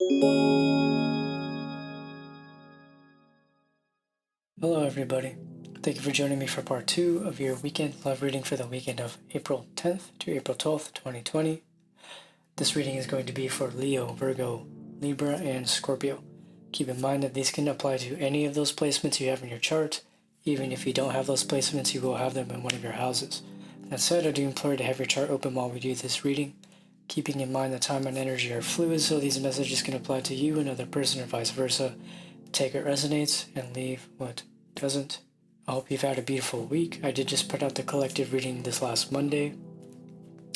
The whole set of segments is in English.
Hello everybody. Thank you for joining me for part 2 of your weekend love reading for the weekend of April 10th to April 12th, 2020. This reading is going to be for Leo, Virgo, Libra, and Scorpio. Keep in mind that these can apply to any of those placements you have in your chart. Even if you don't have those placements, you will have them in one of your houses. That said, I do implore you to have your chart open while we do this reading, keeping in mind that time and energy are fluid, so these messages can apply to you, another person, or vice versa. Take what resonates and leave what doesn't. I hope you've had a beautiful week. I did just put out the collective reading this last Monday.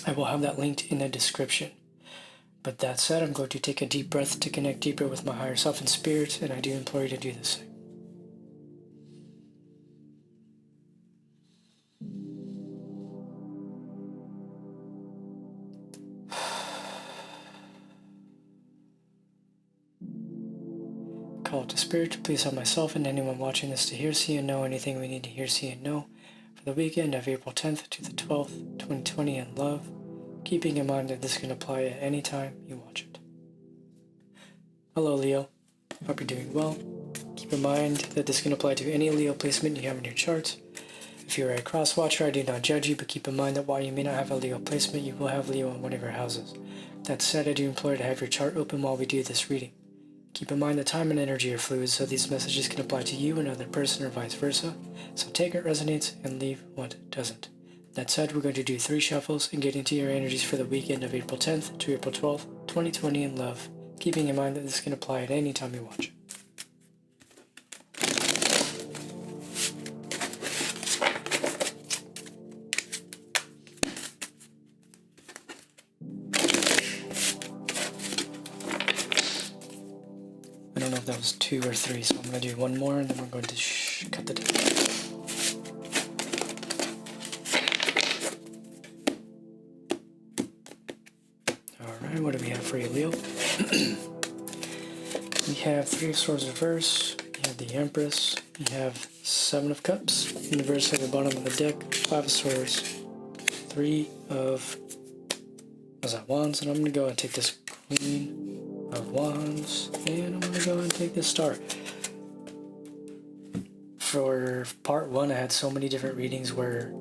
I will have that linked in the description. But that said, I'm going to take a deep breath to connect deeper with my higher self and spirit, and I do implore you to do the same. Call to spirit to please help myself and anyone watching this to hear, see, and know anything we need to hear, see, and know for the weekend of April 10th to the 12th, 2020 in love, keeping in mind that this can apply at any time you watch it. Hello Leo, hope you're doing well. Keep in mind that this can apply to any Leo placement you have in your chart. If you're a cross watcher, I do not judge you, but keep in mind that while you may not have a Leo placement, you will have Leo in one of your houses. That said, I do implore you to have your chart open while we do this reading. Keep in mind that time and energy are fluid, so these messages can apply to you, another person, or vice versa. So take what resonates and leave what doesn't. That said, we're going to do 3 shuffles and get into your energies for the weekend of April 10th to April 12th, 2020 in love, keeping in mind that this can apply at any time you watch. I don't know if that was 2 or 3, so I'm going to do 1 more and then we're going to cut the deck. Alright, what do we have for you, Leo? We have 3 of Swords reverse, you have the Empress, you have 7 of Cups, in reverse at the bottom of the deck, 5 of Swords, 3 of Wands, and I'm going to go and take this Queen of Wands, and I'm going to go and take this Star. For part 1, I had so many different readings where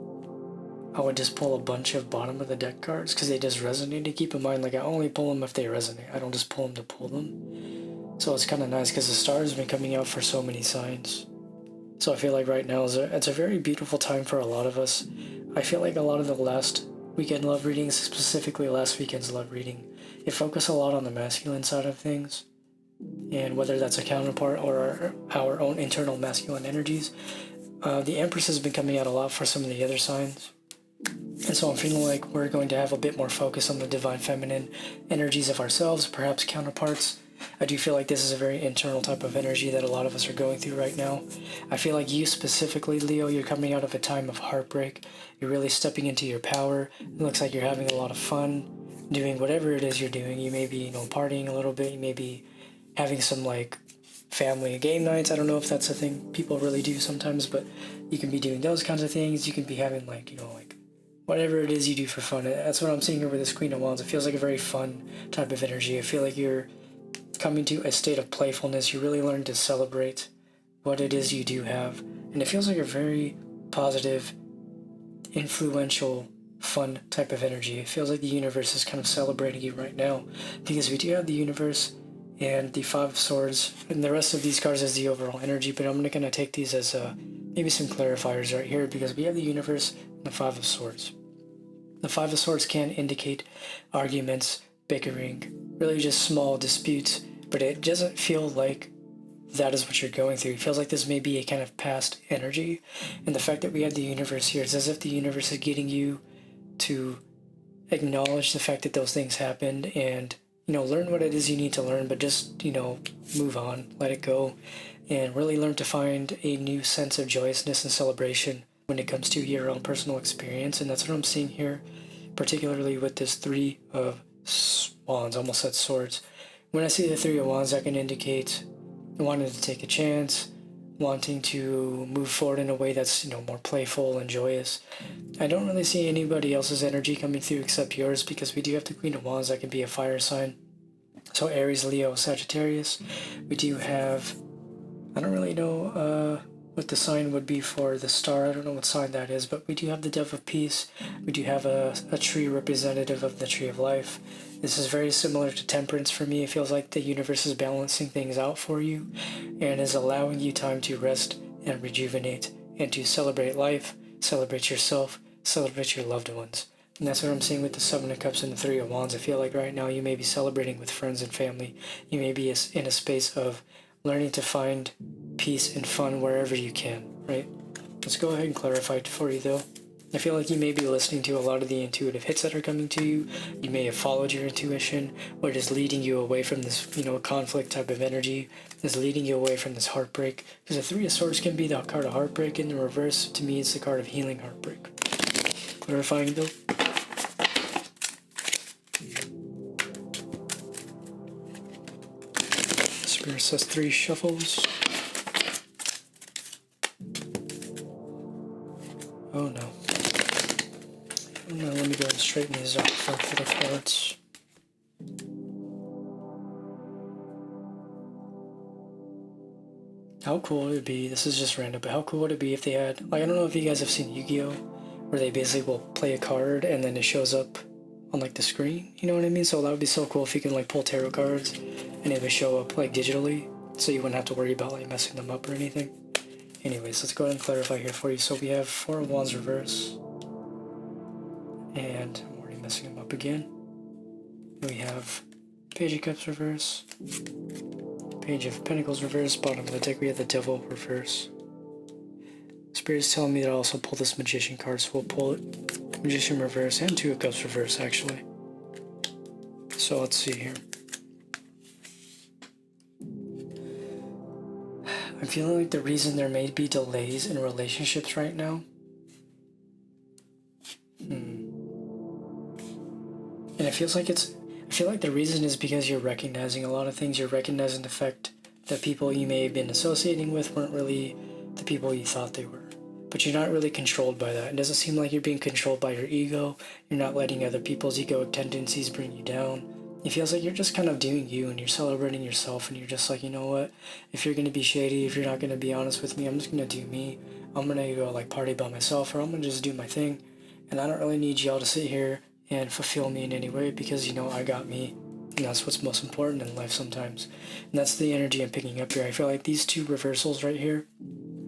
I would just pull a bunch of bottom of the deck cards because they just resonated. Keep in mind, like, I only pull them if they resonate. I don't just pull them to pull them. So it's kind of nice because the stars have been coming out for so many signs. So I feel like right now it's a very beautiful time for a lot of us. I feel like a lot of the last weekend love readings, specifically last weekend's love reading, it focused a lot on the masculine side of things. And whether that's a counterpart or our own internal masculine energies. The Empress has been coming out a lot for some of the other signs. And so I'm feeling like we're going to have a bit more focus on the divine feminine energies of ourselves, perhaps counterparts. I do feel like this is a very internal type of energy that a lot of us are going through right now. I feel like you specifically, Leo, you're coming out of a time of heartbreak. You're really stepping into your power. It looks like you're having a lot of fun doing whatever it is you're doing. You may be, partying a little bit. You may be having some, family game nights. I don't know if that's a thing people really do sometimes, but you can be doing those kinds of things. You can be having, whatever it is you do for fun. That's what I'm seeing here with this Queen of Wands. It feels like a very fun type of energy. I feel like you're coming to a state of playfulness. You really learn to celebrate what it is you do have. And it feels like a very positive, influential, fun type of energy. It feels like the universe is kind of celebrating you right now because we do have the universe and the 5 of Swords, and the rest of these cards as the overall energy, but I'm going to take these as maybe some clarifiers right here because we have the universe and the 5 of Swords. The 5 of Swords can indicate arguments, bickering, really just small disputes, but it doesn't feel like that is what you're going through. It feels like this may be a kind of past energy, and the fact that we have the universe here, it's as if the universe is getting you to acknowledge the fact that those things happened and learn what it is you need to learn, but just, move on, let it go, and really learn to find a new sense of joyousness and celebration when it comes to your own personal experience. And that's what I'm seeing here, particularly with this 3 of Wands, almost said Swords. When I see the 3 of Wands, that can indicate wanting to take a chance, wanting to move forward in a way that's, more playful and joyous. I don't really see anybody else's energy coming through except yours because we do have the Queen of Wands that can be a fire sign. So Aries, Leo, Sagittarius. We do have, I don't really know what the sign would be for the star. I don't know what sign that is, but we do have the Dove of Peace. We do have a tree representative of the Tree of Life. This is very similar to Temperance for me. It feels like the universe is balancing things out for you and is allowing you time to rest and rejuvenate and to celebrate life, celebrate yourself, celebrate your loved ones. And that's what I'm seeing with the Seven of Cups and the Three of Wands. I feel like right now you may be celebrating with friends and family. You may be in a space of learning to find peace and fun wherever you can, right? Let's go ahead and clarify it for you though. I feel like you may be listening to a lot of the intuitive hits that are coming to you. You may have followed your intuition, what is leading you away from this, conflict type of energy, is leading you away from this heartbreak. Because the Three of Swords can be the card of heartbreak. In the reverse, to me, it's the card of healing heartbreak. Clarifying though. Spirit says 3 shuffles. Oh no. Let me go and straighten these up for the cards. How cool would it be, this is just random, but how cool would it be if they had, I don't know if you guys have seen Yu-Gi-Oh! Where they basically will play a card and then it shows up on the screen, you know what I mean? So that would be so cool if you can pull tarot cards and it would show up digitally, so you wouldn't have to worry about messing them up or anything. Anyways, let's go ahead and clarify here for you. So we have 4 of Wands reverse, and I'm already messing them up again. We have Page of Cups reverse, Page of Pentacles reverse, bottom of the deck we have the Devil reverse. Spirit's telling me that I'll also pull this Magician card, so we'll pull it. Magician reverse and 2 of Cups reverse actually. So let's see here. I'm feeling like the reason there may be delays in relationships right now. And it feels like I feel like the reason is because you're recognizing a lot of things. You're recognizing the fact that people you may have been associating with weren't really the people you thought they were. But you're not really controlled by that. It doesn't seem like you're being controlled by your ego. You're not letting other people's egoic tendencies bring you down. It feels like you're just kind of doing you and you're celebrating yourself and you're just like, you know what? If you're going to be shady, if you're not going to be honest with me, I'm just going to do me. I'm going to go party by myself, or I'm going to just do my thing. And I don't really need y'all to sit here and fulfill me in any way because, I got me. And that's what's most important in life sometimes. And that's the energy I'm picking up here. I feel like these 2 reversals right here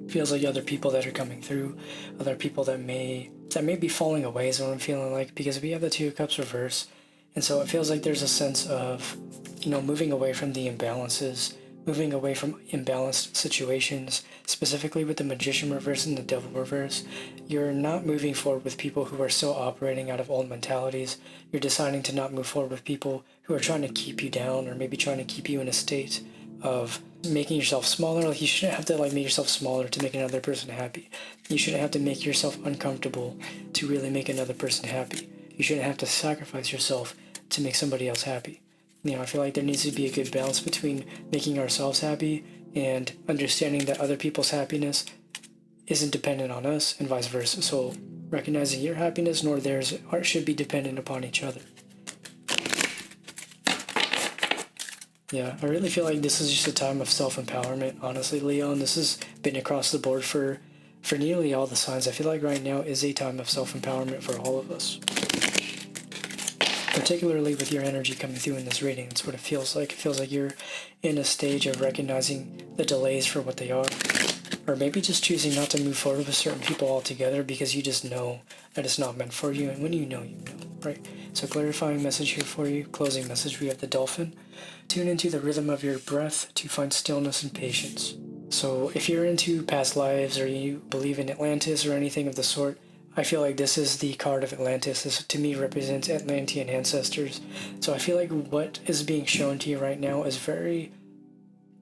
feels like other people that are coming through, other people that may be falling away is what I'm feeling like, because we have the 2 of Cups reverse. And so it feels like there's a sense of, moving away from the imbalances, moving away from imbalanced situations, specifically with the Magician reverse and the Devil reverse. You're not moving forward with people who are still operating out of old mentalities. You're deciding to not move forward with people who are trying to keep you down or maybe trying to keep you in a state of making yourself smaller. You shouldn't have to make yourself smaller to make another person happy. You shouldn't have to make yourself uncomfortable to really make another person happy. You shouldn't have to sacrifice yourself to make somebody else happy. I feel like there needs to be a good balance between making ourselves happy and understanding that other people's happiness isn't dependent on us and vice versa. So recognizing your happiness nor theirs should be dependent upon each other. Yeah, I really feel like this is just a time of self-empowerment, honestly, Leo, and this has been across the board for nearly all the signs. I feel like right now is a time of self-empowerment for all of us. Particularly with your energy coming through in this reading, that's what it feels like. It feels like you're in a stage of recognizing the delays for what they are. Or maybe just choosing not to move forward with certain people altogether because you just know that it's not meant for you. And when you know, right? So clarifying message here for you. Closing message, we have the Dolphin. Tune into the rhythm of your breath to find stillness and patience. So if you're into past lives or you believe in Atlantis or anything of the sort, I feel like this is the card of Atlantis. This to me represents Atlantean ancestors. So I feel like what is being shown to you right now is very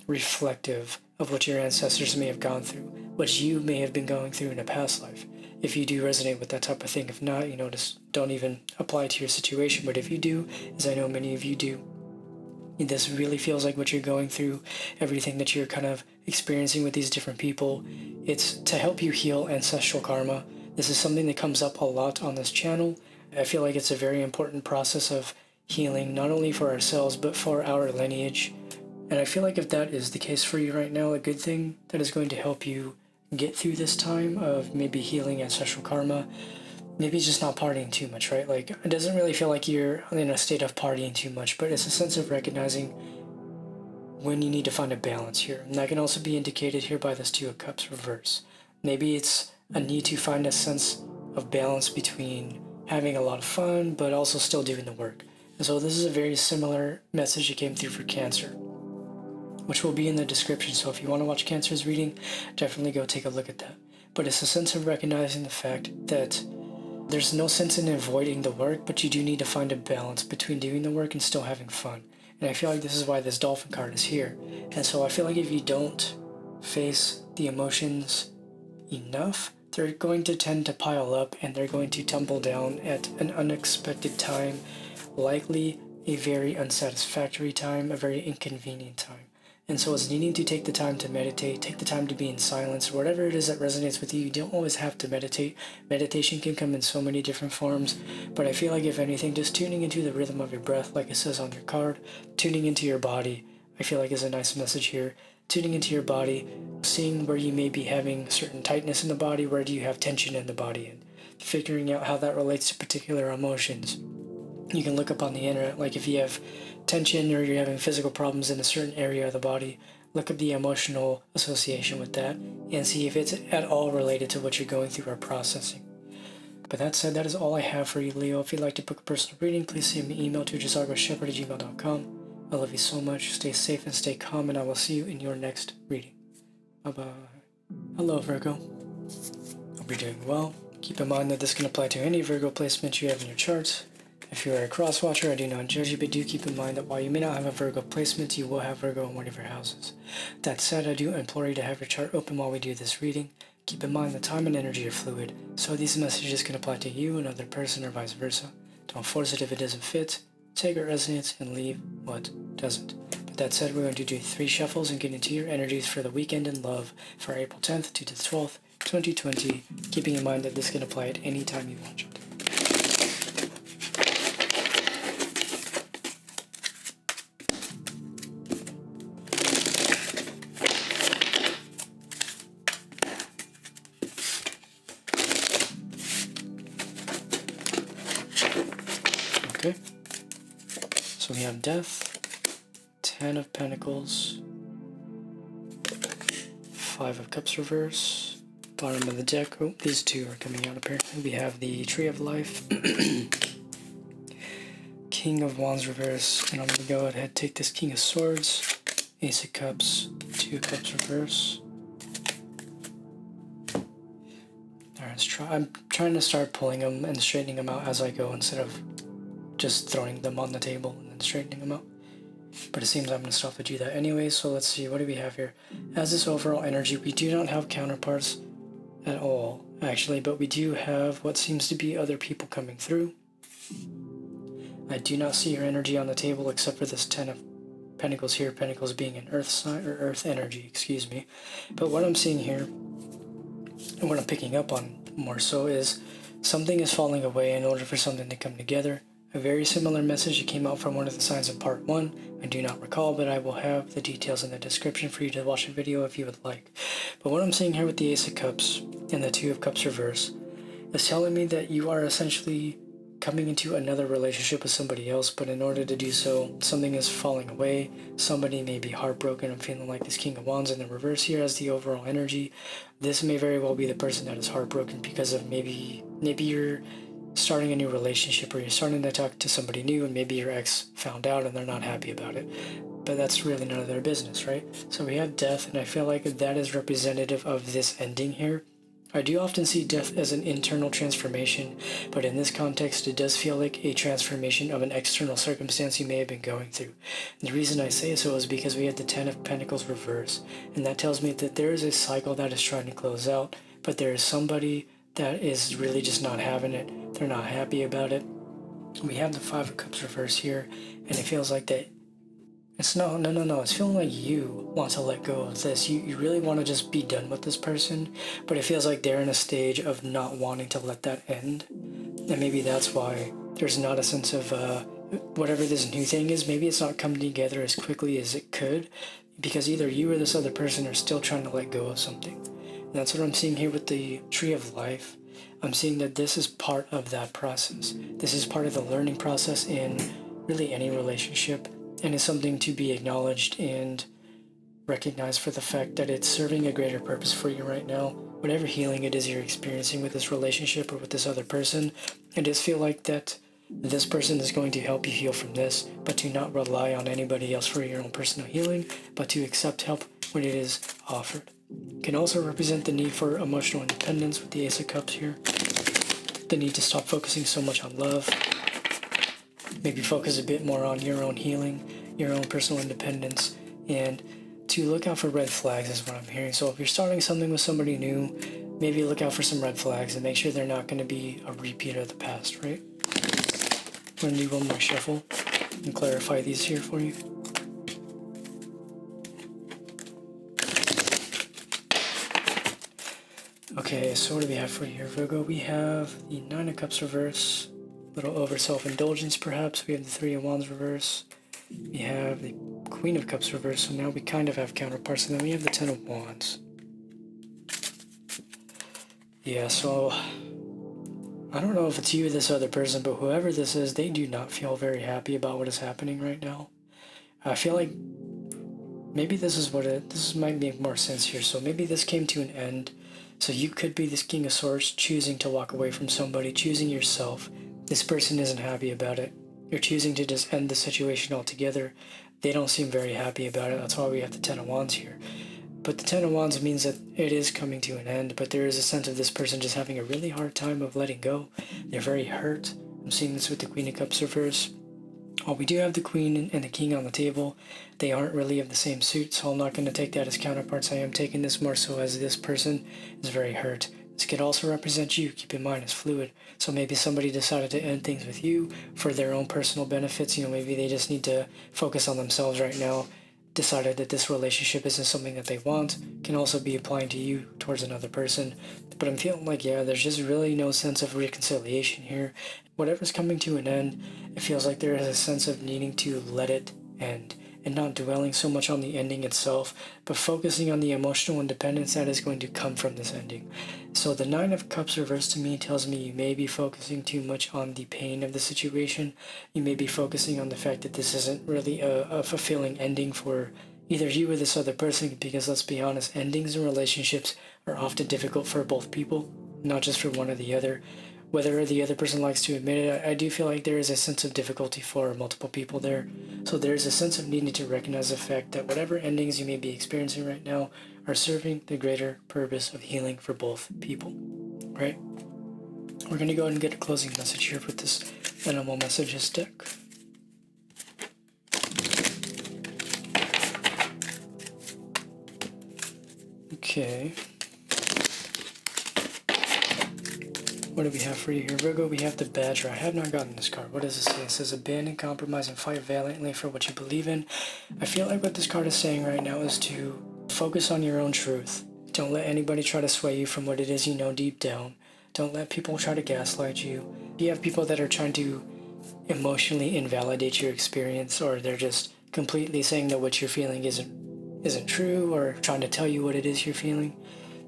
reflective of what your ancestors may have gone through, what you may have been going through in a past life. If you do resonate with that type of thing, if not, just don't even apply to your situation. But if you do, as I know many of you do, this really feels like what you're going through, everything that you're kind of experiencing with these different people. It's to help you heal ancestral karma. This is something that comes up a lot on this channel. I feel like it's a very important process of healing, not only for ourselves, but for our lineage. And I feel like if that is the case for you right now, a good thing that is going to help you get through this time of maybe healing ancestral karma, maybe just not partying too much, right? Like, it doesn't really feel like you're in a state of partying too much, but it's a sense of recognizing when you need to find a balance here. And that can also be indicated here by this Two of Cups reverse. Maybe it's a need to find a sense of balance between having a lot of fun, but also still doing the work. And so this is a very similar message that came through for Cancer, which will be in the description. So if you want to watch Cancer's reading, definitely go take a look at that. But it's a sense of recognizing the fact that there's no sense in avoiding the work, but you do need to find a balance between doing the work and still having fun. And I feel like this is why this Dolphin card is here. And so I feel like if you don't face the emotions enough, they're going to tend to pile up and they're going to tumble down at an unexpected time, likely a very unsatisfactory time, a very inconvenient time. And so it's needing to take the time to meditate, take the time to be in silence, whatever it is that resonates with you. You don't always have to meditate. Meditation can come in so many different forms, but I feel like if anything, just tuning into the rhythm of your breath, like it says on your card, tuning into your body, I feel like is a nice message here. Tuning into your body, seeing where you may be having certain tightness in the body, where do you have tension in the body, and figuring out how that relates to particular emotions. You can look up on the internet, like if you have tension or you're having physical problems in a certain area of the body, look up the emotional association with that and see if it's at all related to what you're going through or processing. But that said, that is all I have for you, Leo. If you'd like to book a personal reading, please send me an email to jzargoshepard@gmail.com. I love you so much. Stay safe and stay calm, and I will see you in your next reading. Bye-bye. Hello, Virgo. Hope you're doing well. Keep in mind that this can apply to any Virgo placement you have in your charts. If you are a cross-watcher, I do not judge you, but do keep in mind that while you may not have a Virgo placement, you will have Virgo in one of your houses. That said, I do implore you to have your chart open while we do this reading. Keep in mind that time and energy are fluid, so these messages can apply to you, another person, or vice versa. Don't force it if it doesn't fit. Take what resonates and leave what doesn't. But that said, we're going to do 3 shuffles and get into your energies for the weekend in love for April 10th to the 12th, 2020, keeping in mind that this can apply at any time you watch it. Okay, so we have Death, 10 of Pentacles, 5 of Cups reverse, bottom of the deck. Oh, these two are coming out apparently. We have the Tree of Life, King of Wands reverse, and I'm going to go ahead and take this King of Swords, Ace of Cups, 2 of Cups reverse. Alright, let's try. I'm trying to start pulling them and straightening them out as I go instead of just throwing them on the table and then straightening them out. But it seems I'm going to still have to do that anyway, so let's see, what do we have here? As this overall energy, we do not have counterparts at all, actually, but we do have what seems to be other people coming through. I do not see your energy on the table except for this 10 of Pentacles here, Pentacles being an earth sign, or earth energy, excuse me. But what I'm seeing here, and what I'm picking up on more so, is something is falling away in order for something to come together. A very similar message that came out from one of the signs in part 1. I do not recall, but I will have the details in the description for you to watch the video if you would like. But what I'm seeing here with the Ace of Cups and the 2 of Cups reverse is telling me that you are essentially coming into another relationship with somebody else, but in order to do so, something is falling away. Somebody may be heartbroken. I'm feeling like this King of Wands in the reverse here as the overall energy. This may very well be the person that is heartbroken because of maybe you're starting a new relationship, or you're starting to talk to somebody new and maybe your ex found out and they're not happy about it. But that's really none of their business, right? So we have Death, and I feel like that is representative of this ending here. I do often see death as an internal transformation, but in this context it does feel like a transformation of an external circumstance you may have been going through. And the reason I say so is because we have the 10 of Pentacles reverse, and that tells me that there is a cycle that is trying to close out, but there is somebody that is really just not having it. They're not happy about it. We have the 5 of Cups reverse here, and it feels like that it's no. It's feeling like you want to let go of this. You really want to just be done with this person, but it feels like they're in a stage of not wanting to let that end. And maybe that's why there's not a sense of whatever this new thing is, maybe it's not coming together as quickly as it could, because either you or this other person are still trying to let go of something. And that's what I'm seeing here with the Tree of Life. I'm seeing that this is part of that process. This is part of the learning process in really any relationship, and is something to be acknowledged and recognized for the fact that it's serving a greater purpose for you right now. Whatever healing it is you're experiencing with this relationship or with this other person, it does feel like that this person is going to help you heal from this, but to not rely on anybody else for your own personal healing, but to accept help when it is offered. It can also represent the need for emotional independence with the Ace of Cups here. The need to stop focusing so much on love. Maybe focus a bit more on your own healing, your own personal independence, and to look out for red flags is what I'm hearing. So if you're starting something with somebody new, maybe look out for some red flags and make sure they're not going to be a repeat of the past, right? I'm going to do one more shuffle and clarify these here for you. Okay, so what do we have for you here, Virgo? We have the Nine of Cups reverse, a little over self-indulgence perhaps. We have the Three of Wands reverse. We have the Queen of Cups reverse, so now we kind of have counterparts, and then we have the Ten of Wands. Yeah, so I don't know if it's you or this other person, but whoever this is, they do not feel very happy about what is happening right now. I feel like maybe this might make more sense here. So maybe this came to an end. So you could be this King of Swords choosing to walk away from somebody, choosing yourself. This person isn't happy about it. You're choosing to just end the situation altogether. They don't seem very happy about it. That's why we have the Ten of Wands here. But the Ten of Wands means that it is coming to an end, but there is a sense of this person just having a really hard time of letting go. They're very hurt. I'm seeing this with the Queen of Cups reverse. While we do have the Queen and the King on the table, they aren't really of the same suit, so I'm not going to take that as counterparts. I am taking this more so as this person is very hurt. This could also represent you. Keep in mind, it's fluid. So maybe somebody decided to end things with you for their own personal benefits. Maybe they just need to focus on themselves right now. Decided that this relationship isn't something that they want. Can also be applying to you towards another person. But I'm feeling like, yeah, there's just really no sense of reconciliation here. Whatever's coming to an end, it feels like there is a sense of needing to let it end, and not dwelling so much on the ending itself, but focusing on the emotional independence that is going to come from this ending. So the Nine of Cups reverse to me tells me you may be focusing too much on the pain of the situation. You may be focusing on the fact that this isn't really a fulfilling ending for either you or this other person, because let's be honest, endings in relationships are often difficult for both people, not just for one or the other. Whether the other person likes to admit it, I do feel like there is a sense of difficulty for multiple people there. So there's a sense of needing to recognize the fact that whatever endings you may be experiencing right now are serving the greater purpose of healing for both people, right? We're going to go ahead and get a closing message here with this Animal Messages deck. Okay. What do we have for you here, Virgo? We have the Badger. I have not gotten this card. What does it say? It says, abandon, compromise, and fight valiantly for what you believe in. I feel like what this card is saying right now is to focus on your own truth. Don't let anybody try to sway you from what it is you know deep down. Don't let people try to gaslight you. If you have people that are trying to emotionally invalidate your experience, or they're just completely saying that what you're feeling isn't true, or trying to tell you what it is you're feeling,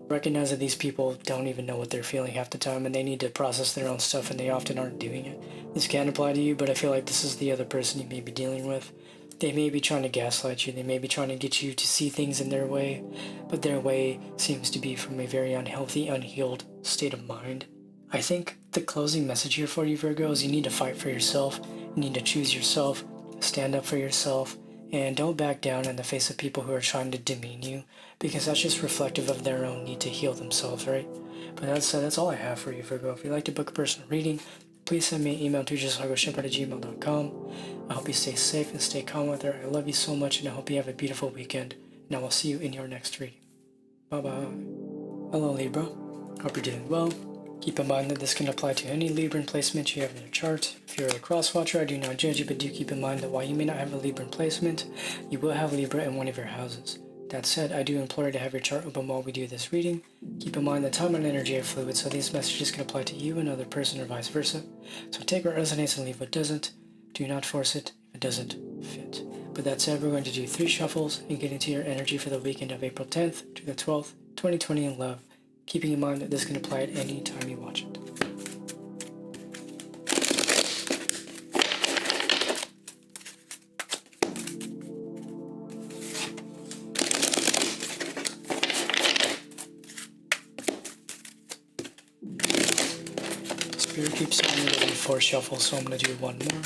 recognize that these people don't even know what they're feeling half the time, and they need to process their own stuff, and they often aren't doing it. This can apply to you, but I feel like this is the other person you may be dealing with. They may be trying to gaslight you. They may be trying to get you to see things in their way, but their way seems to be from a very unhealthy, unhealed state of mind. I think the closing message here for you, Virgo, is you need to fight for yourself. You need to choose yourself, stand up for yourself, and don't back down in the face of people who are trying to demean you, because that's just reflective of their own need to heal themselves, right? But that's all I have for you, Virgo. If you'd like to book a personal reading, please send me an email to jzargoshepard@gmail.com. I hope you stay safe and stay calm with her. I love you so much, and I hope you have a beautiful weekend. And I will see you in your next reading. Bye-bye. Hello, Libra. Hope you're doing well. Keep in mind that this can apply to any Libran placement you have in your chart. If you're a cross-watcher, I do not judge you, but do keep in mind that while you may not have a Libran placement, you will have Libra in one of your houses. That said, I do implore you to have your chart open while we do this reading. Keep in mind that time and energy are fluid, so these messages can apply to you, another person, or vice versa. So take what resonates and leave what doesn't. Do not force it if it doesn't fit. But that said, we're going to do 3 shuffles and get into your energy for the weekend of April 10th to the 12th, 2020 in love, keeping in mind that this can apply at any time you watch it. Spirit keeps telling me to do 4 shuffles, so I'm going to do 1 more.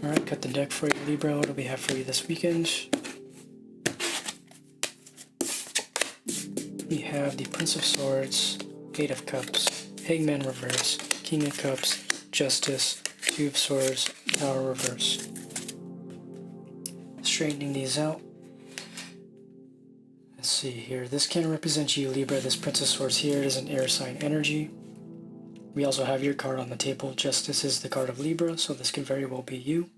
Alright, cut the deck for you, Libra. What do we have for you this weekend? We have the Prince of Swords, 8 of Cups, Hangman reverse, King of Cups, Justice, 2 of Swords, Tower reverse. Straightening these out. Let's see here. This can represent you, Libra. This Prince of Swords here is an air sign energy. We also have your card on the table. Justice is the card of Libra, so this could very well be you.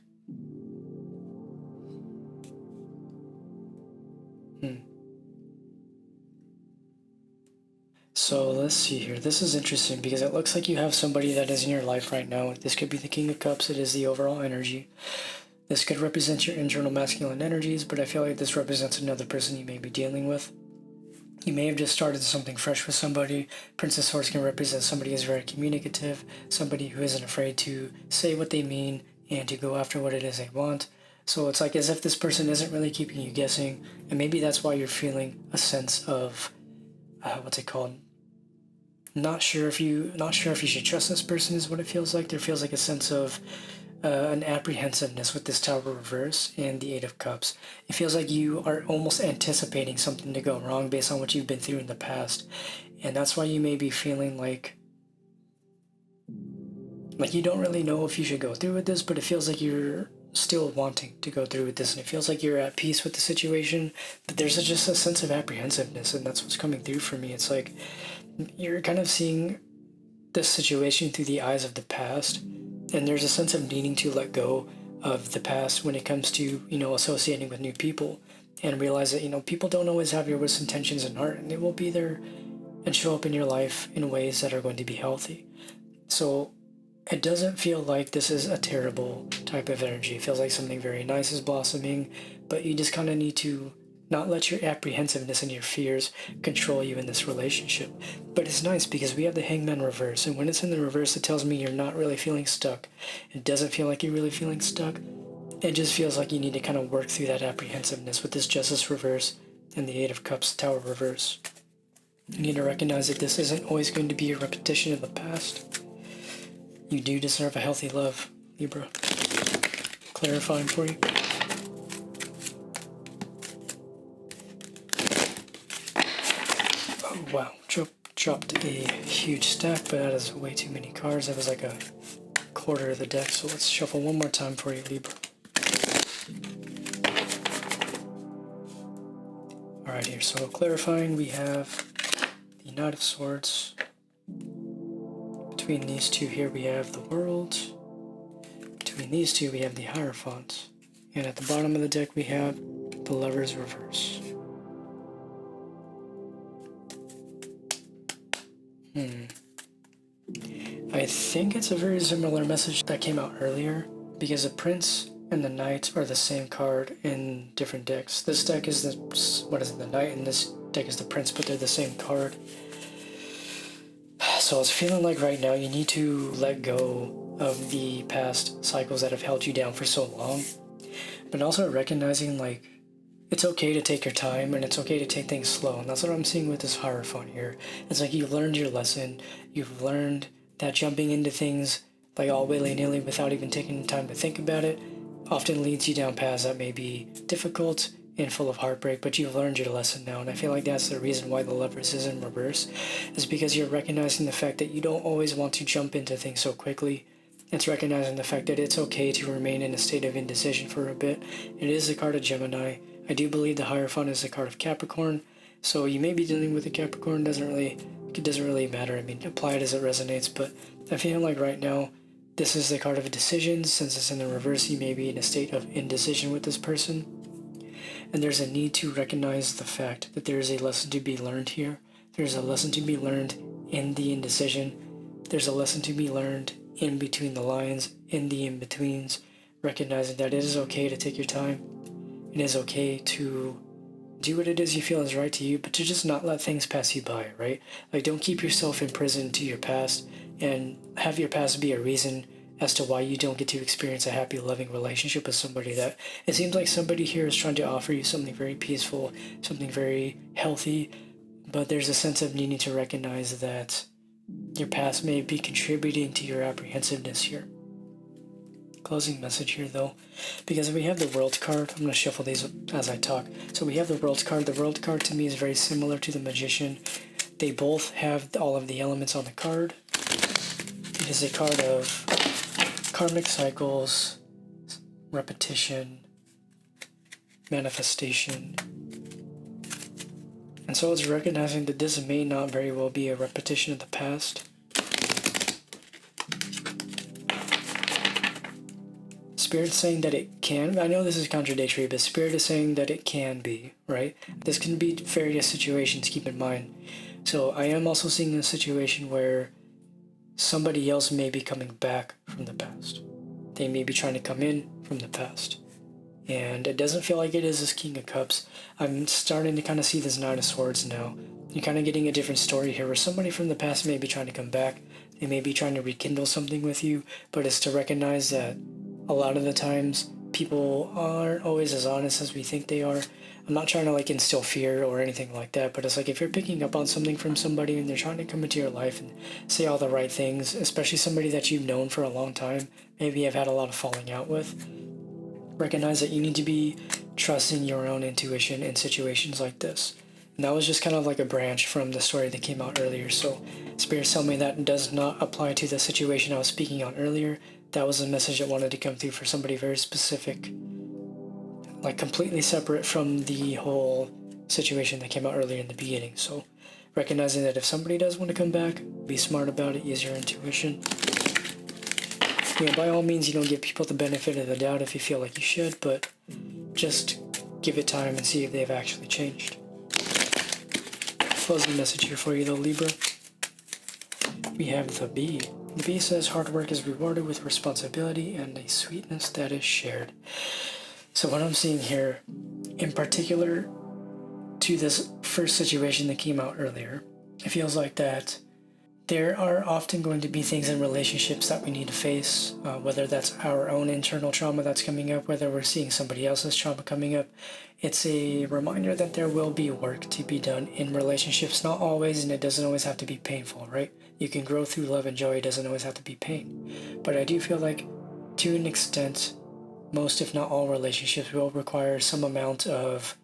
So let's see here. This is interesting because it looks like you have somebody that is in your life right now. This could be the King of Cups. It is the overall energy. This could represent your internal masculine energies, but I feel like this represents another person you may be dealing with. You may have just started something fresh with somebody. Prince of Swords can represent somebody who is very communicative, somebody who isn't afraid to say what they mean and to go after what it is they want. So it's like as if this person isn't really keeping you guessing, and maybe that's why you're feeling a sense of, what's it called? Not sure if you should trust this person is what it feels like. There feels like a sense of an apprehensiveness with this Tower reverse and the 8 of Cups. It feels like you are almost anticipating something to go wrong based on what you've been through in the past. And that's why you may be feeling like you don't really know if you should go through with this, but it feels like you're still wanting to go through with this, and it feels like you're at peace with the situation, but there's just a sense of apprehensiveness, and that's what's coming through for me. It's like you're kind of seeing this situation through the eyes of the past, and there's a sense of needing to let go of the past when it comes to, associating with new people, and realize that, people don't always have your worst intentions in heart, and they will be there and show up in your life in ways that are going to be healthy. So it doesn't feel like this is a terrible type of energy. It feels like something very nice is blossoming, but you just kind of need to not let your apprehensiveness and your fears control you in this relationship. But it's nice because we have the Hangman reverse, and when it's in the reverse, it tells me you're not really feeling stuck. It doesn't feel like you're really feeling stuck. It just feels like you need to kind of work through that apprehensiveness with this Justice reverse and the 8 of Cups Tower reverse. You need to recognize that this isn't always going to be a repetition of the past. You do deserve a healthy love, Libra. Clarifying for you. Oh, wow. Dropped a huge stack, but that is way too many cards. That was like a quarter of the deck, so let's shuffle one more time for you, Libra. Alright, here, so clarifying, we have the Knight of Swords. Between these two here we have the World. Between these two we have the Hierophant. And at the bottom of the deck we have the Lover's reverse. I think it's a very similar message that came out earlier, because the Prince and the Knight are the same card in different decks. This deck is the Knight, and this deck is the Prince, but they're the same card. So it's feeling like right now you need to let go of the past cycles that have held you down for so long, but also recognizing like it's okay to take your time and it's okay to take things slow. And that's what I'm seeing with this Hierophant here. It's like you've learned your lesson. You've learned that jumping into things like all willy-nilly without even taking time to think about it often leads you down paths that may be difficult and full of heartbreak, but you've learned your lesson now. And I feel like that's the reason why the Lovers is in reverse, is because you're recognizing the fact that you don't always want to jump into things so quickly. It's recognizing the fact that it's okay to remain in a state of indecision for a bit. It is the card of Gemini. I do believe the Hierophant is the card of Capricorn, so you may be dealing with a Capricorn. It doesn't really matter. I mean, apply it as it resonates, but I feel like right now this is the card of a decision. Since it's in the reverse, you may be in a state of indecision with this person. And there's a need to recognize the fact that there is a lesson to be learned here. There's a lesson to be learned in the indecision, there's a lesson to be learned in between the lines, in the in-betweens, recognizing that it is okay to take your time. It is okay to do what it is you feel is right to you, but to just not let things pass you by, right? Like, don't keep yourself imprisoned to your past and have your past be a reason as to why you don't get to experience a happy, loving relationship with somebody that it seems like somebody here is trying to offer you something very peaceful, something very healthy, but there's a sense of needing to recognize that your past may be contributing to your apprehensiveness here. Closing message here, though, because we have the World card. I'm going to shuffle these as I talk. So we have the World card. The World card to me is very similar to the Magician. They both have all of the elements on the card. It is a card of karmic cycles, repetition, manifestation. And so it's recognizing that this may not very well be a repetition of the past. Spirit's saying that it can. I know this is contradictory, but Spirit is saying that it can be, right? This can be various situations, keep in mind. So I am also seeing a situation where somebody else may be coming back from the past. They may be trying to come in from the past. And it doesn't feel like it is this King of Cups. I'm starting to kind of see this Knight of Swords now. You're kind of getting a different story here where somebody from the past may be trying to come back. They may be trying to rekindle something with you, but it's to recognize that a lot of the times people aren't always as honest as we think they are. I'm not trying to like instill fear or anything like that, but it's like if you're picking up on something from somebody and they're trying to come into your life and say all the right things, especially somebody that you've known for a long time, maybe have had a lot of falling out with, recognize that you need to be trusting your own intuition in situations like this. And that was just kind of like a branch from the story that came out earlier. So Spirit's telling me that does not apply to the situation I was speaking on earlier. That was a message that wanted to come through for somebody very specific, like completely separate from the whole situation that came out earlier in the beginning. So recognizing that if somebody does want to come back, be smart about it, use your intuition. By all means, you don't give people the benefit of the doubt if you feel like you should, but just give it time and see if they've actually changed. Closing message here for you though, Libra. We have the Bee. The Bee says hard work is rewarded with responsibility and a sweetness that is shared. So what I'm seeing here, in particular to this first situation that came out earlier, it feels like that there are often going to be things in relationships that we need to face, whether that's our own internal trauma that's coming up, whether we're seeing somebody else's trauma coming up. It's a reminder that there will be work to be done in relationships, not always, and it doesn't always have to be painful, right? You can grow through love and joy, it doesn't always have to be pain. But I do feel like, to an extent, most if not all relationships will require some amount of,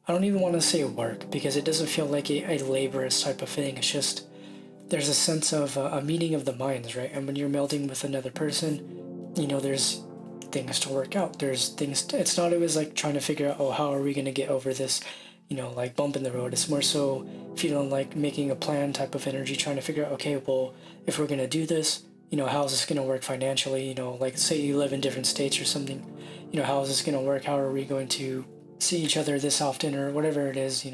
I don't even want to say work, because it doesn't feel like a laborious type of thing. It's just, there's a sense of a meeting of the minds, right? And when you're melding with another person, there's things to work out. There's things, it's not always like trying to figure out, oh, how are we going to get over this, like bump in the road. It's more so feeling like making a plan type of energy, trying to figure out, okay, well, if we're going to do this, how is this going to work financially? Like say you live in different states or something, how is this going to work? How are we going to see each other this often or whatever it is,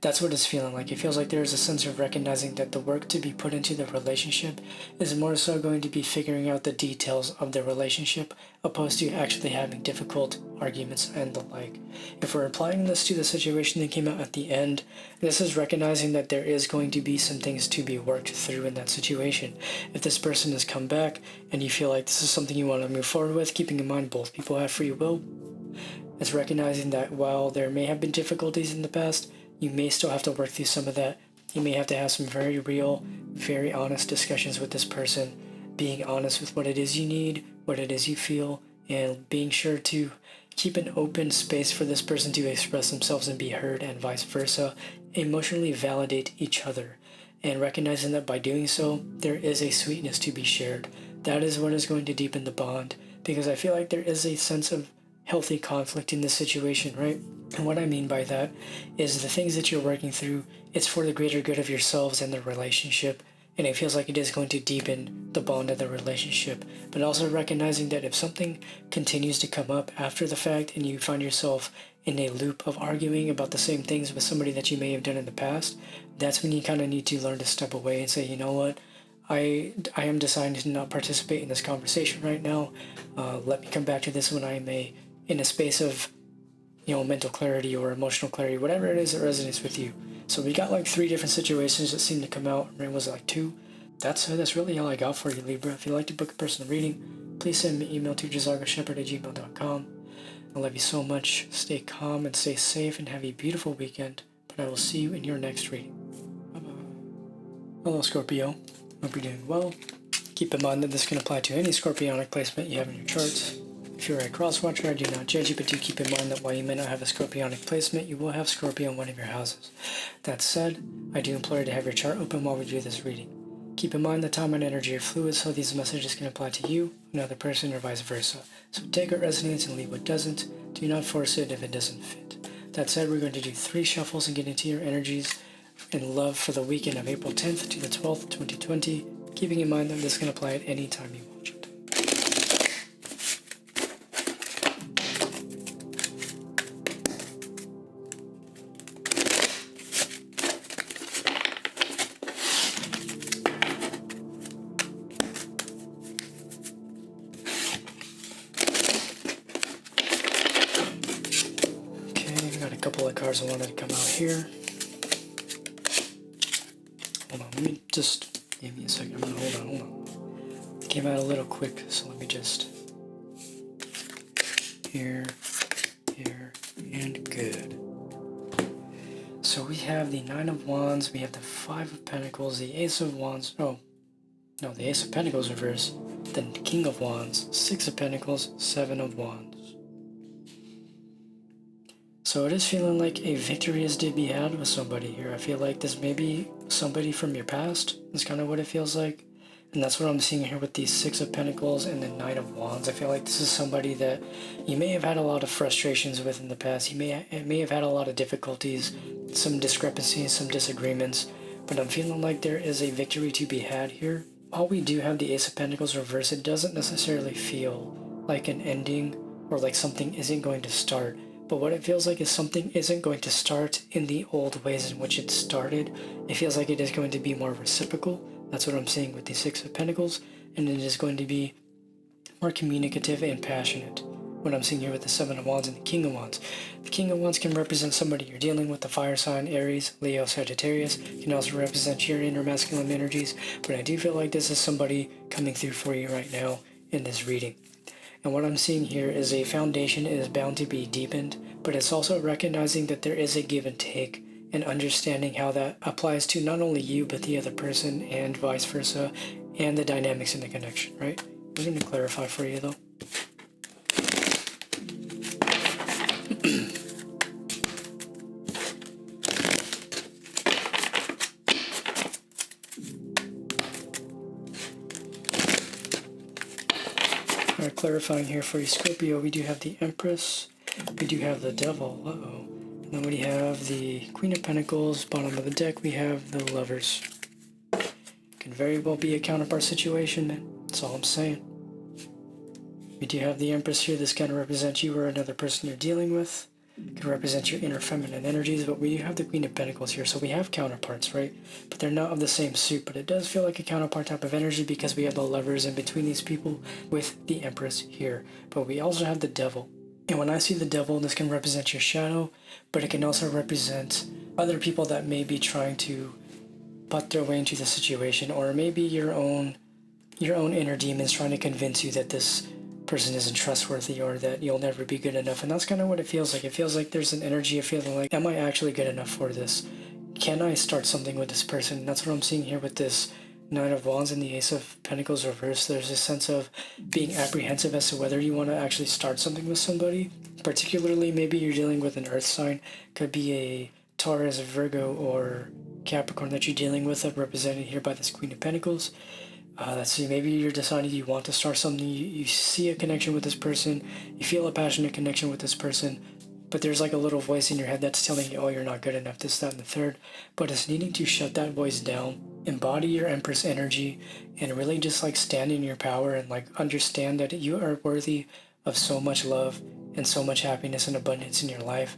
that's what it's feeling like. It feels like there's a sense of recognizing that the work to be put into the relationship is more so going to be figuring out the details of the relationship opposed to actually having difficult arguments and the like. If we're applying this to the situation that came out at the end, this is recognizing that there is going to be some things to be worked through in that situation. If this person has come back and you feel like this is something you want to move forward with, keeping in mind both people have free will, it's recognizing that while there may have been difficulties in the past, you may still have to work through some of that. You may have to have some very real, very honest discussions with this person, being honest with what it is you need, what it is you feel, and being sure to keep an open space for this person to express themselves and be heard, and vice versa. Emotionally validate each other, and recognizing that by doing so, there is a sweetness to be shared. That is what is going to deepen the bond, because I feel like there is a sense of healthy conflict in this situation, right? And what I mean by that is the things that you're working through, it's for the greater good of yourselves and the relationship, and it feels like it is going to deepen the bond of the relationship. But also recognizing that if something continues to come up after the fact and you find yourself in a loop of arguing about the same things with somebody that you may have done in the past, that's when you kind of need to learn to step away and say, you know what, I am deciding to not participate in this conversation right now. Let me come back to this when I am in a space of, mental clarity or emotional clarity, whatever it is that resonates with you. So we got like 3 different situations that seem to come out. Or was it like 2? That's really all I got for you, Libra. If you'd like to book a personal reading, please send me an email to jzargoshepard@gmail.com. I love you so much. Stay calm and stay safe and have a beautiful weekend. But I will see you in your next reading. Bye-bye. Hello, Scorpio. Hope you're doing well. Keep in mind that this can apply to any Scorpionic placement you have in your charts. If you're a cross-watcher, I do not judge you, but do keep in mind that while you may not have a Scorpionic placement, you will have Scorpio in one of your houses. That said, I do implore you to have your chart open while we do this reading. Keep in mind that time and energy are fluid, so these messages can apply to you, another person, or vice versa. So take what resonates and leave what doesn't. Do not force it if it doesn't fit. That said, we're going to do 3 shuffles and get into your energies and love for the weekend of April 10th to the 12th, 2020, keeping in mind that this can apply at any time you watch it. Couple of cards I wanted to come out here. Hold on, let me just give me a second. Hold on. It came out a little quick, so let me just here, and good. So we have the 9 of Wands, we have the 5 of Pentacles, the Ace of Wands. Oh, no, the Ace of Pentacles reverse. Then the King of Wands, 6 of Pentacles, 7 of Wands. So it is feeling like a victory is to be had with somebody here. I feel like this may be somebody from your past. That's kind of what it feels like. And that's what I'm seeing here with these 6 of Pentacles and the 9 of Wands. I feel like this is somebody that you may have had a lot of frustrations with in the past. You may have had a lot of difficulties, some discrepancies, some disagreements. But I'm feeling like there is a victory to be had here. While we do have the Ace of Pentacles reversed, it doesn't necessarily feel like an ending or like something isn't going to start. But what it feels like is something isn't going to start in the old ways in which it started. It feels like it is going to be more reciprocal. That's what I'm seeing with the 6 of Pentacles. And it is going to be more communicative and passionate. What I'm seeing here with the 7 of Wands and the King of Wands. The King of Wands can represent somebody you're dealing with, the fire sign, Aries, Leo, Sagittarius. It can also represent your inner masculine energies. But I do feel like this is somebody coming through for you right now in this reading. And what I'm seeing here is a foundation is bound to be deepened, but it's also recognizing that there is a give and take and understanding how that applies to not only you, but the other person and vice versa, and the dynamics in the connection, right? I'm going to clarify for you though. Alright, clarifying here for you, Scorpio, we do have the Empress, we do have the Devil, and then we have the Queen of Pentacles, bottom of the deck, we have the Lovers. Can very well be a counterpart situation, man, that's all I'm saying. We do have the Empress here, this can represent you or another person you're dealing with. Can represent your inner feminine energies, but we do have the Queen of Pentacles here, so we have counterparts, right? But they're not of the same suit, but it does feel like a counterpart type of energy because we have the Lovers in between these people with the Empress here. But we also have the Devil. And when I see the Devil, this can represent your shadow, but it can also represent other people that may be trying to butt their way into the situation, or maybe your own inner demons trying to convince you that this person isn't trustworthy or that you'll never be good enough. And that's kind of what it feels like. It feels like there's an energy of feeling like, am I actually good enough for this? Can I start something with this person? And that's what I'm seeing here with this 9 of Wands and the Ace of Pentacles reversed. There's a sense of being apprehensive as to whether you want to actually start something with somebody. Particularly, maybe you're dealing with an earth sign. Could be a Taurus, Virgo, or Capricorn that you're dealing with, represented here by this Queen of Pentacles. Let's see, maybe you're deciding you want to start something, you see a connection with this person, you feel a passionate connection with this person, but there's like a little voice in your head that's telling you, oh, you're not good enough, this, that, and the third. But it's needing to shut that voice down, embody your Empress energy, and really just like stand in your power and like understand that you are worthy of so much love and so much happiness and abundance in your life,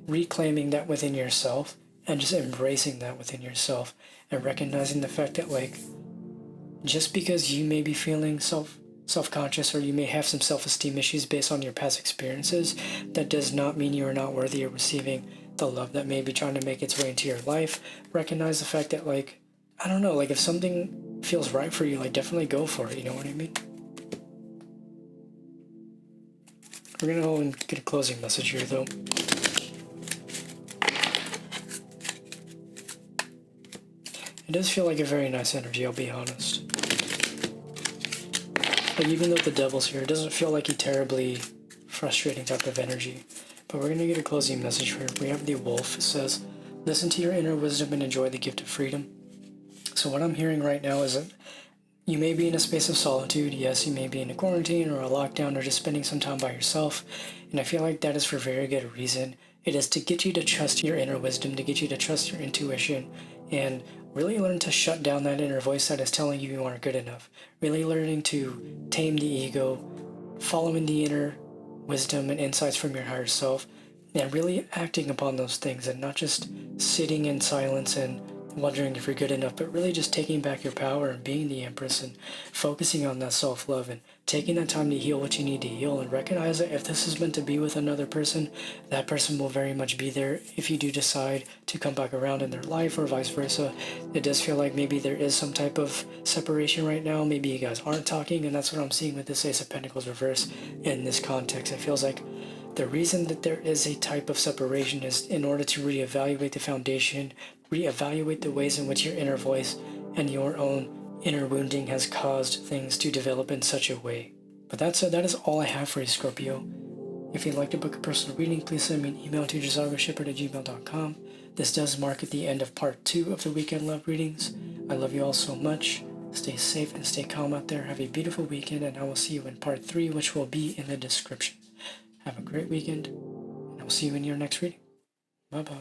reclaiming that within yourself and just embracing that within yourself and recognizing the fact that like just because you may be feeling self-conscious, or you may have some self-esteem issues based on your past experiences, that does not mean you are not worthy of receiving the love that may be trying to make its way into your life. Recognize the fact that, like, I don't know, like, if something feels right for you, like, definitely go for it, you know what I mean? We're gonna go and get a closing message here, though. It does feel like a very nice energy, I'll be honest. Like, even though the devil's here, it doesn't feel like a terribly frustrating type of energy. But we're gonna get a closing message here. We have the wolf. It says, listen to your inner wisdom and enjoy the gift of freedom. So what I'm hearing right now is that you may be in a space of solitude. Yes, you may be in a quarantine or a lockdown or just spending some time by yourself. And I feel like that is for very good reason. It is to get you to trust your inner wisdom, to get you to trust your intuition, and really learn to shut down that inner voice that is telling you aren't good enough. Really learning to tame the ego, following the inner wisdom and insights from your higher self, and really acting upon those things, and not just sitting in silence and wondering if you're good enough, but really just taking back your power and being the empress and focusing on that self-love and taking that time to heal what you need to heal, and recognize that if this is meant to be with another person, that person will very much be there if you do decide to come back around in their life, or vice versa. It does feel like maybe there is some type of separation right now. Maybe you guys aren't talking, and that's what I'm seeing with this Ace of Pentacles reverse in this context. It feels like the reason that there is a type of separation is in order to reevaluate the foundation, reevaluate the ways in which your inner voice and your own inner wounding has caused things to develop in such a way. But that said, that is all I have for you, Scorpio. If you'd like to book a personal reading, please send me an email to jzargoshepard@gmail.com. This does mark at the end of part 2 of the weekend love readings. I love you all so much. Stay safe and stay calm out there. Have a beautiful weekend, and I will see you in part 3, which will be in the description. Have a great weekend, and I will see you in your next reading. Bye-bye.